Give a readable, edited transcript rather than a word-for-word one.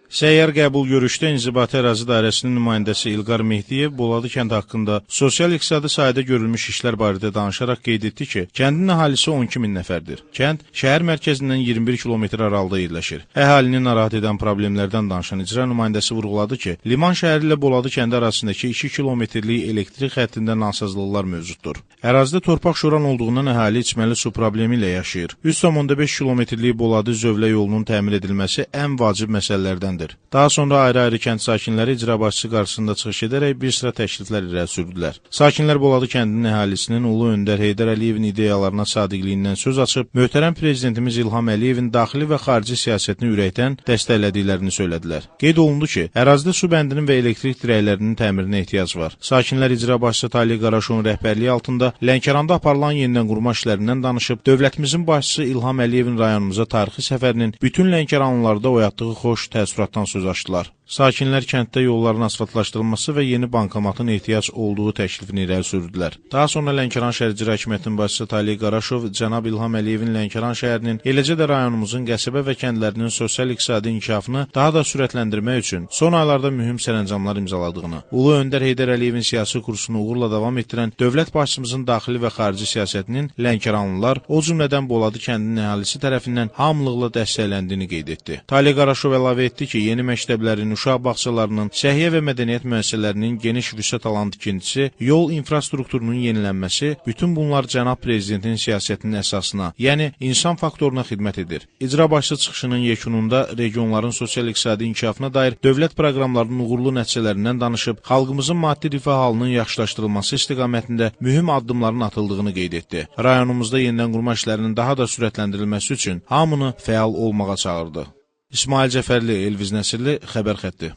Səyyar qəbul görüşdə İnzibati Ərazi Dairəsinin nümayəndəsi İlqar Mehdiyev Boladı kənd haqqında sosial-iqtisadi sahədə görülmüş işlər barədə danışaraq qeyd etdi ki, kəndin əhalisi 12 min nəfərdir. Kənd şəhər mərkəzindən 21 kilometr aralıqda yerləşir. Əhalini narahat edən problemlərdən danışan icra nümayəndəsi vurğuladı ki, Liman şəhəri ilə Boladı kəndi arasındakı 2 kilometrlik elektrik xəttində nasazlıqlar mövcuddur. Ərazidə torpaq şoran olduğundan əhali içməli su problemi ilə yaşayır. 3,5 kilometrlik Boladı Zövlə yolunun təmir edilməsi ən vacib məsələlərdən. Daha sonra ayrı-ayrı kənd sakinləri icra başçısı qarşısında çıxış edərək bir sıra təkliflər irəli sürdülər. Sakinlər Boladı kəndinin əhalisinin Ulu Öndər Heydər Əliyevin ideyalarına sadiqliyindən söz açıb, möhtərəm prezidentimiz İlham Əliyevin daxili və xarici siyasətini ürəkdən dəstəklədiklərini söylədilər. Qeyd olundu ki, ərazidə su bəndinin və elektrik dirəklərinin təmirinə ehtiyac var. Sakinlər icra başçısı Talih Qaraşovun rəhbərliyi altında Lənkəranda aparılan yenidən qurma işlərindən danışıb, dövlətimizin başçısı İlham Əliyevin rayonumuza tarixi səfərinin bütün Lənkəranlılarda oyatdığı xoş təəssüratdan söz açdılar. Sakinlər kənddə yolların asfaltlaşdırılması və yeni bankomatın ehtiyac olduğu təklifini irəli sürdülər. Daha sonra Lənkəran şəhər icra hakimiyyətinin başçısı Talih Qaraşov cənab İlham Əliyevin Lənkəran şəhərinin, eləcə də rayonumuzun qəsəbə və kəndlərinin sosial-iqtisadi inkişafını daha da sürətləndirmək üçün son aylarda mühüm sərəncamlar imzaladığını, Ulu Öndər Heydər Əliyevin siyasi kursunu uğurla davam etdirən dövlət başçımızın daxili və xarici siyasətinin Lənkəranlılar, o cümlədən Boladı kəndinin əhalisi tərəfindən hamılıqla dəstəkləndiyini qeyd etdi. Talih Qaraşov əlavə etdi ki, yeni məktəblərin, uşaq bağçalarının, səhiyyə və mədəniyyət müəssisələrinin geniş vüsət alan tikintisi, yol infrastrukturunun yenilənməsi, bütün bunlar cənab prezidentin siyasətinin əsasına, yəni insan faktoruna xidmət edir. İcra başçı çıxışının yekununda regionların sosial-iqtisadi inkişafına dair dövlət proqramlarının uğurlu nəticələrindən danışıb, xalqımızın maddi rifah halının yaxşılaşdırılması istiqamətində mühüm addımların atıldığını qeyd etdi. Rayonumuzda yenidən qurma işlərinin daha da sürətləndirilməsi üçün hamını fəal olmağa çağırdı. İsmail Cəfərli, Elviz Nəsirli, Xəbər xətti.